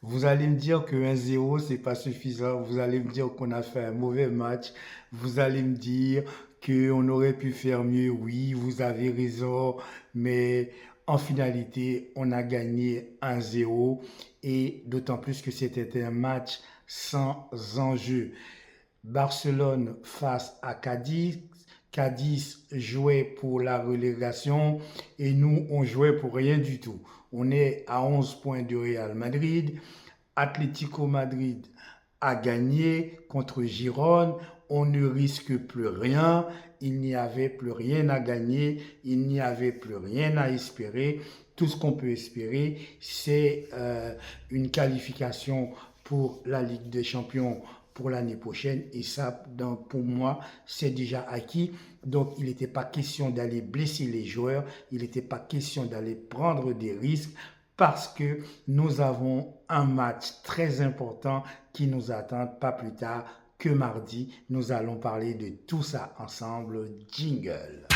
Vous allez me dire que 1-0, c'est pas suffisant. Vous allez me dire qu'on a fait un mauvais match. Vous allez me dire qu'on aurait pu faire mieux. Oui, vous avez raison. Mais en finalité, on a gagné 1-0. Et d'autant plus que c'était un match sans enjeu. Barcelone face à Cadiz. Cadiz jouait pour la relégation et nous, on jouait pour rien du tout. On est à 11 points du Real Madrid. Atlético Madrid a gagné contre Girone. On ne risque plus rien. Il n'y avait plus rien à gagner. Il n'y avait plus rien à espérer. Tout ce qu'on peut espérer, c'est une qualification pour la Ligue des Champions pour l'année prochaine. Et ça, donc, pour moi, c'est déjà acquis. Donc, il n'était pas question d'aller blesser les joueurs. Il n'était pas question d'aller prendre des risques parce que nous avons un match très important qui nous attend pas plus tard que mardi. Nous allons parler de tout ça ensemble. Jingle.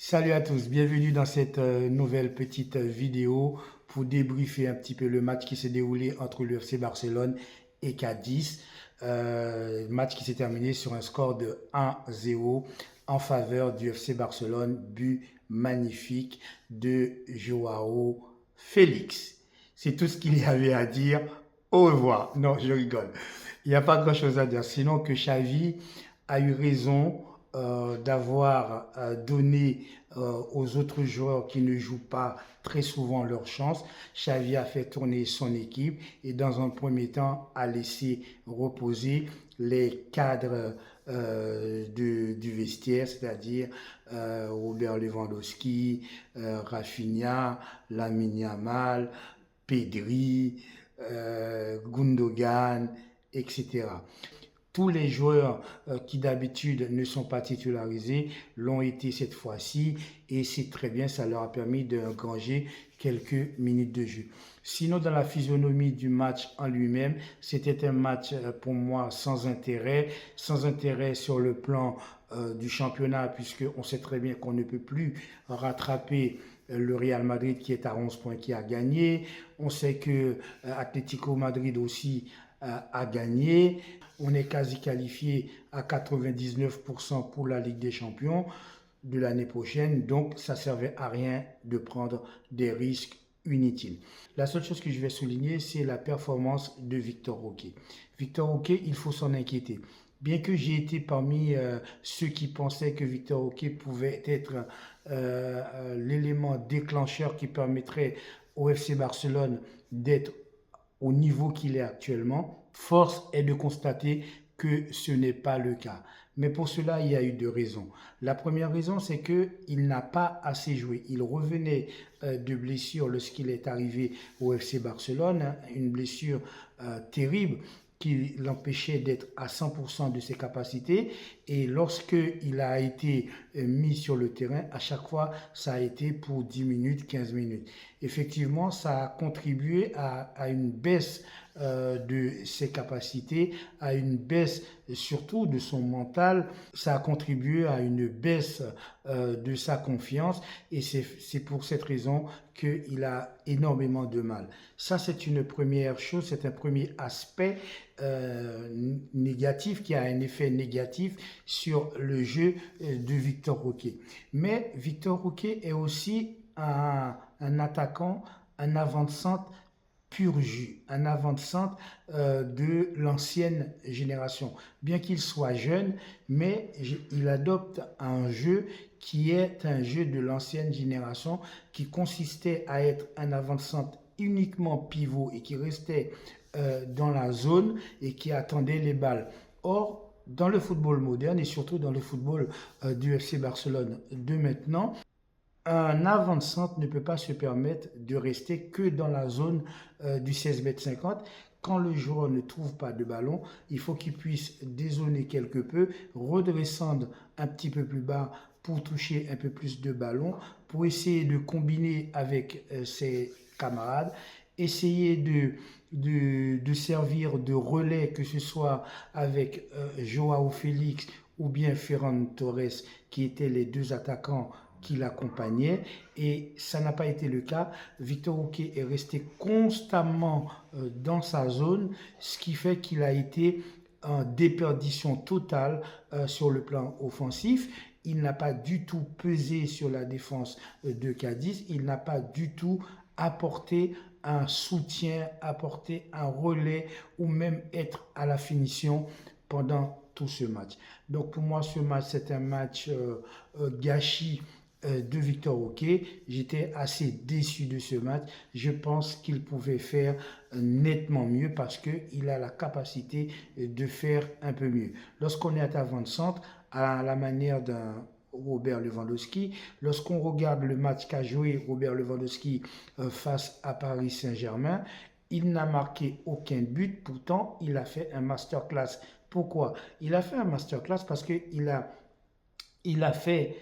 Salut à tous, bienvenue dans cette nouvelle petite vidéo pour débriefer un petit peu le match qui s'est déroulé entre le FC Barcelone et Cadiz. Match qui s'est terminé sur un score de 1-0 en faveur du FC Barcelone, but magnifique de Joao Félix. C'est tout ce qu'il y avait à dire. Au revoir. Non, je rigole. Il n'y a pas grand-chose à dire, sinon que Xavi a eu raison d'avoir donné aux autres joueurs qui ne jouent pas très souvent leur chance. Xavi a fait tourner son équipe et dans un premier temps a laissé reposer les cadres du vestiaire, c'est-à-dire Robert Lewandowski, Rafinha, Lamine Yamal, Pedri, Gundogan, etc. Tous les joueurs qui d'habitude ne sont pas titularisés l'ont été cette fois-ci et c'est très bien, ça leur a permis d'engranger quelques minutes de jeu. Sinon, dans la physionomie du match en lui-même, c'était un match pour moi sans intérêt sur le plan du championnat, puisqu'on sait très bien qu'on ne peut plus rattraper le Real Madrid qui est à 11 points qui a gagné. On sait que Atlético Madrid aussi a gagné. On est quasi qualifié à 99% pour la Ligue des Champions de l'année prochaine. Donc, ça ne servait à rien de prendre des risques inutiles. La seule chose que je vais souligner, c'est la performance de Victor Roque. Victor Roque, il faut s'en inquiéter. Bien que j'ai été parmi ceux qui pensaient que Victor Roque pouvait être l'élément déclencheur qui permettrait au FC Barcelone d'être au niveau qu'il est actuellement, force est de constater que ce n'est pas le cas. Mais pour cela, il y a eu deux raisons. La première raison, c'est qu'il n'a pas assez joué. Il revenait de blessure lorsqu'il est arrivé au FC Barcelone, une blessure terrible qui l'empêchait d'être à 100% de ses capacités. Et lorsqu'il a été mis sur le terrain, à chaque fois, ça a été pour 10 minutes, 15 minutes. Effectivement, ça a contribué à une baisse de ses capacités, à une baisse surtout de son mental. Ça a contribué à une baisse de sa confiance et c'est pour cette raison qu'il a énormément de mal. Ça, c'est une première chose, c'est un premier aspect négatif qui a un effet négatif sur le jeu de Victor Roque. Mais Victor Roque est aussi un attaquant, un avant-centre pur jus, un avant-centre de l'ancienne génération. Bien qu'il soit jeune, mais il adopte un jeu qui est un jeu de l'ancienne génération qui consistait à être un avant-centre uniquement pivot et qui restait dans la zone et qui attendait les balles. Or, dans le football moderne et surtout dans le football du FC Barcelone de maintenant, un avant-centre ne peut pas se permettre de rester que dans la zone du 16,50 m. Quand le joueur ne trouve pas de ballon, il faut qu'il puisse dézoner quelque peu, redescendre un petit peu plus bas pour toucher un peu plus de ballon, pour essayer de combiner avec ses camarades, essayer de servir de relais, que ce soit avec Joao Félix ou bien Ferran Torres, qui étaient les deux attaquants qui l'accompagnaient et ça n'a pas été le cas. Victor Roquet est resté constamment dans sa zone, ce qui fait qu'il a été en déperdition totale sur le plan offensif. Il n'a pas du tout pesé sur la défense de Cadiz, il n'a pas du tout apporté un soutien, apporter un relais ou même être à la finition pendant tout ce match. Donc pour moi, ce match, c'est un match gâchis de Victor Roquet. J'étais assez déçu de ce match. Je pense qu'il pouvait faire nettement mieux parce qu'il a la capacité de faire un peu mieux. Lorsqu'on est avant-centre, à la manière d'un Robert Lewandowski. Lorsqu'on regarde le match qu'a joué Robert Lewandowski face à Paris Saint-Germain, il n'a marqué aucun but, pourtant il a fait un masterclass. Pourquoi? Il a fait un masterclass parce qu'il a fait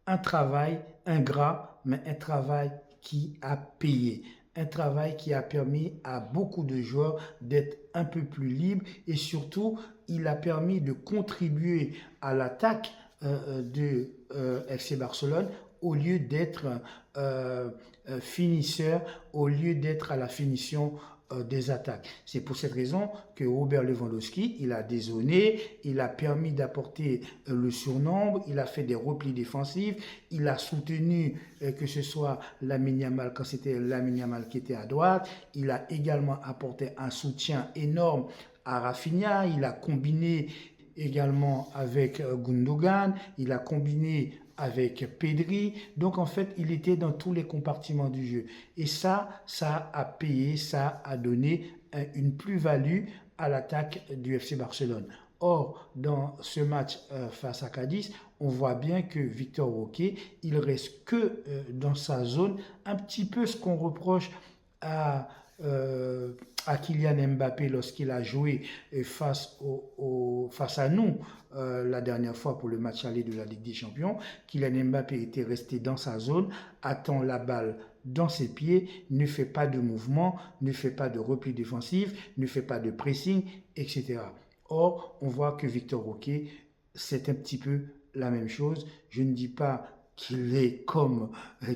un travail ingrat, mais un travail qui a payé. Un travail qui a permis à beaucoup de joueurs d'être un peu plus libres et surtout, il a permis de contribuer à l'attaque de FC Barcelone au lieu d'être finisseur, au lieu d'être à la finition des attaques. C'est pour cette raison que Robert Lewandowski, il a dézonné, il a permis d'apporter le surnombre, il a fait des replis défensifs, il a soutenu que ce soit Lamine Yamal quand c'était Lamine Yamal qui était à droite, il a également apporté un soutien énorme à Rafinha, il a combiné également avec Gundogan, il a combiné avec Pedri, donc en fait il était dans tous les compartiments du jeu et ça a payé, ça a donné une plus-value à l'attaque du FC Barcelone. Or, dans ce match face à Cadiz, on voit bien que Victor Roquet, il reste que dans sa zone, un petit peu ce qu'on reproche à Kylian Mbappé lorsqu'il a joué face à nous la dernière fois pour le match aller de la Ligue des Champions. Kylian Mbappé était resté dans sa zone, attend la balle dans ses pieds, ne fait pas de mouvement, ne fait pas de repli défensif, ne fait pas de pressing, etc. Or, on voit que Victor Roquet, c'est un petit peu la même chose. Je ne dis pas qu'il est comme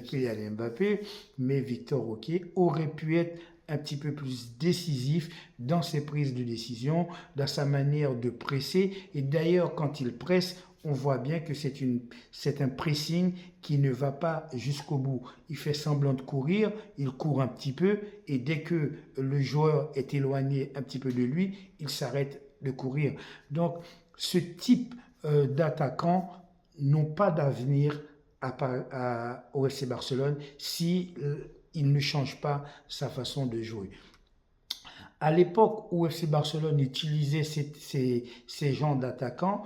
Kylian Mbappé, mais Victor Roquet aurait pu être un petit peu plus décisif dans ses prises de décision, dans sa manière de presser. Et d'ailleurs, quand il presse, on voit bien que c'est un pressing qui ne va pas jusqu'au bout. Il fait semblant de courir, il court un petit peu, et dès que le joueur est éloigné un petit peu de lui, il s'arrête de courir. Donc, ce type d'attaquants n'ont pas d'avenir au FC Barcelone si il ne change pas sa façon de jouer. À l'époque où FC Barcelone utilisait ces genres d'attaquants,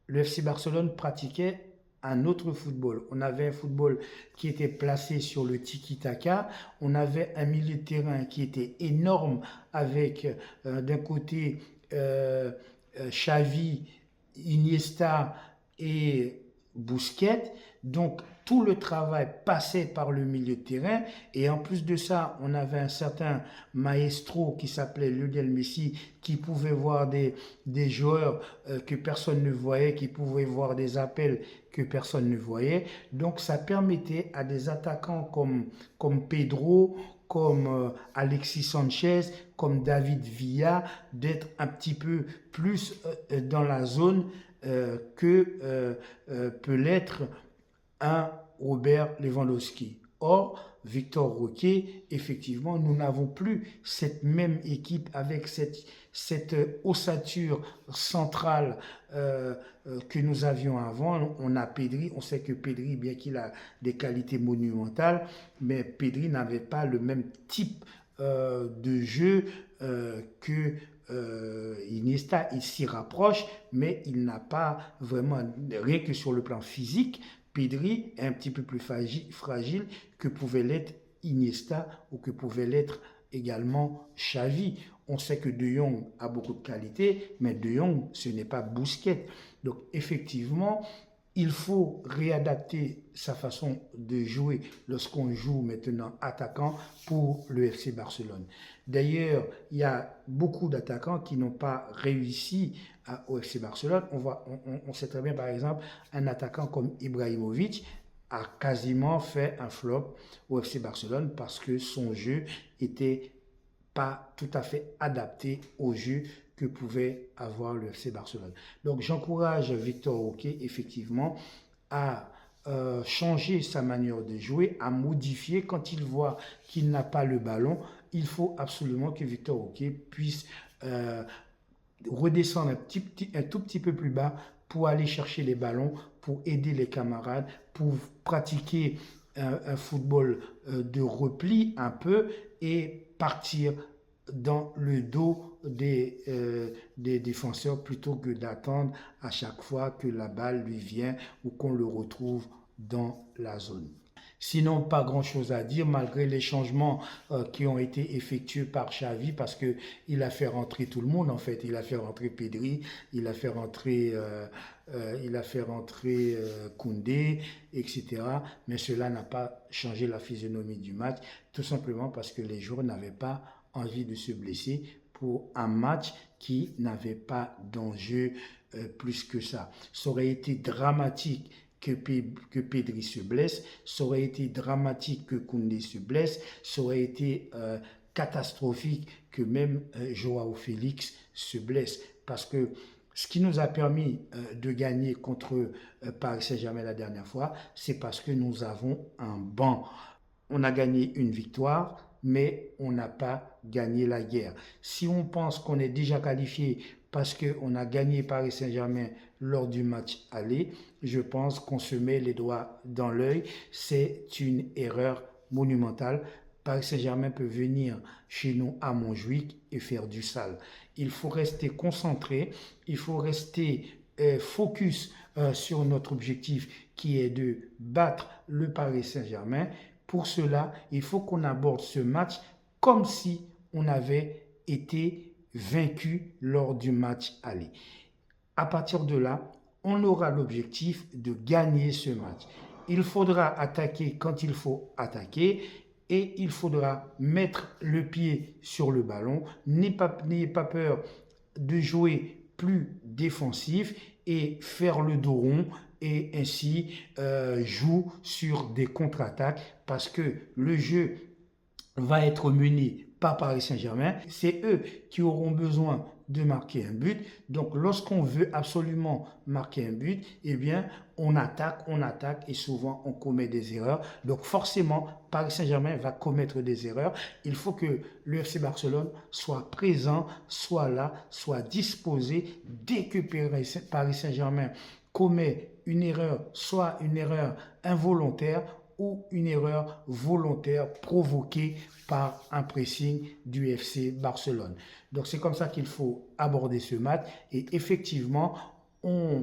le FC Barcelone pratiquait un autre football. On avait un football qui était placé sur le tiki-taka. On avait un milieu de terrain qui était énorme avec d'un côté Xavi, Iniesta et Busquets. Donc tout le travail passait par le milieu de terrain et en plus de ça, on avait un certain maestro qui s'appelait Lionel Messi qui pouvait voir des joueurs que personne ne voyait, qui pouvait voir des appels que personne ne voyait. Donc ça permettait à des attaquants comme Pedro, comme Alexis Sanchez, comme David Villa, d'être un petit peu plus dans la zone que peut l'être un Robert Lewandowski. Or, Victor Roquet, effectivement, nous n'avons plus cette même équipe avec cette ossature centrale que nous avions avant. On a Pedri, on sait que Pedri, bien qu'il a des qualités monumentales, mais Pedri n'avait pas le même type de jeu que Iniesta. Il s'y rapproche, mais il n'a pas vraiment, rien que sur le plan physique, Pedri est un petit peu plus fragile que pouvait l'être Iniesta ou que pouvait l'être également Xavi. On sait que De Jong a beaucoup de qualités, mais De Jong, ce n'est pas Busquets. Donc effectivement, il faut réadapter sa façon de jouer lorsqu'on joue maintenant attaquant pour le FC Barcelone. D'ailleurs, il y a beaucoup d'attaquants qui n'ont pas réussi au FC Barcelone. On sait très bien, par exemple, un attaquant comme Ibrahimovic a quasiment fait un flop au FC Barcelone parce que son jeu était pas tout à fait adapté au jeu que pouvait avoir le FC Barcelone. Donc j'encourage Victor Roque effectivement à changer sa manière de jouer, à modifier quand il voit qu'il n'a pas le ballon. Il faut absolument que Victor Roque puisse redescendre un tout petit peu plus bas pour aller chercher les ballons, pour aider les camarades, pour pratiquer un football de repli un peu et partir dans le dos des défenseurs plutôt que d'attendre à chaque fois que la balle lui vient ou qu'on le retrouve dans la zone. Sinon, pas grand-chose à dire malgré les changements qui ont été effectués par Xavi parce qu'il a fait rentrer tout le monde en fait. Il a fait rentrer Pedri, il a fait rentrer Koundé, etc. Mais cela n'a pas changé la physionomie du match, tout simplement parce que les joueurs n'avaient pas envie de se blesser pour un match qui n'avait pas d'enjeu plus que ça. Ça aurait été dramatique que Pedri se blesse, ça aurait été dramatique que Koundé se blesse, ça aurait été catastrophique que même Joao Félix se blesse. Parce que ce qui nous a permis de gagner contre Paris Saint-Germain la dernière fois, c'est parce que nous avons un banc. On a gagné une victoire, mais on n'a pas gagné la guerre. Si on pense qu'on est déjà qualifié parce qu'on a gagné Paris Saint-Germain lors du match aller, je pense qu'on se met les doigts dans l'œil. C'est une erreur monumentale. Paris Saint-Germain peut venir chez nous à Montjuic et faire du sale. Il faut rester concentré, il faut rester focus sur notre objectif qui est de battre le Paris Saint-Germain. Pour cela, il faut qu'on aborde ce match comme si on avait été vaincu lors du match aller. À partir de là, on aura l'objectif de gagner ce match. Il faudra attaquer quand il faut attaquer et il faudra mettre le pied sur le ballon. N'ayez pas peur de jouer plus défensif et faire le dos rond et ainsi joue sur des contre-attaques parce que le jeu va être mené par Paris Saint-Germain. C'est eux qui auront besoin de marquer un but. Donc, lorsqu'on veut absolument marquer un but, eh bien, on attaque et souvent on commet des erreurs. Donc, forcément, Paris Saint-Germain va commettre des erreurs. Il faut que le FC Barcelone soit présent, soit là, soit disposé. Dès que Paris Saint-Germain commet une erreur, soit une erreur involontaire, ou une erreur volontaire provoquée par un pressing du FC Barcelone. Donc c'est comme ça qu'il faut aborder ce match et effectivement on ne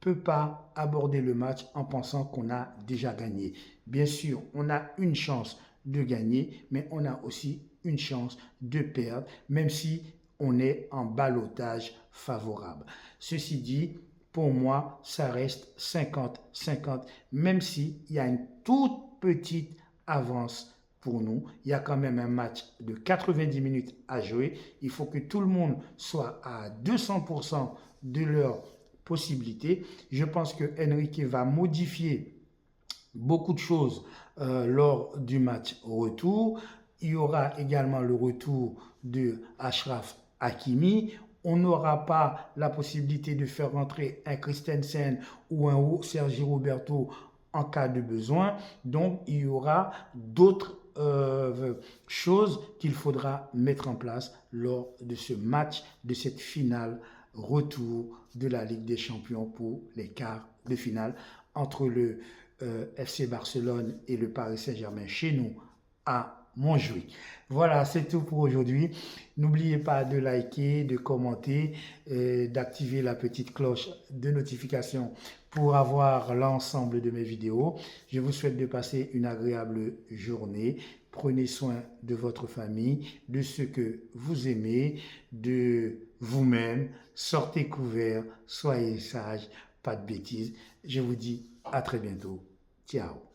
peut pas aborder le match en pensant qu'on a déjà gagné. Bien sûr, on a une chance de gagner, mais on a aussi une chance de perdre, même si on est en ballottage favorable. Ceci dit, pour moi, ça reste 50-50, même s'il y a une toute petite avance pour nous. Il y a quand même un match de 90 minutes à jouer. Il faut que tout le monde soit à 200% de leurs possibilités. Je pense que Enrique va modifier beaucoup de choses lors du match retour. Il y aura également le retour de Achraf Hakimi. On n'aura pas la possibilité de faire rentrer un Christensen ou un Sergi Roberto en cas de besoin. Donc, il y aura d'autres choses qu'il faudra mettre en place lors de ce match, de cette finale retour de la Ligue des Champions pour les quarts de finale entre le FC Barcelone et le Paris Saint-Germain chez nous à Montjuic. Voilà, c'est tout pour aujourd'hui. N'oubliez pas de liker, de commenter, d'activer la petite cloche de notification pour avoir l'ensemble de mes vidéos. Je vous souhaite de passer une agréable journée. Prenez soin de votre famille, de ceux que vous aimez, de vous-même. Sortez couverts, soyez sages, pas de bêtises. Je vous dis à très bientôt. Ciao.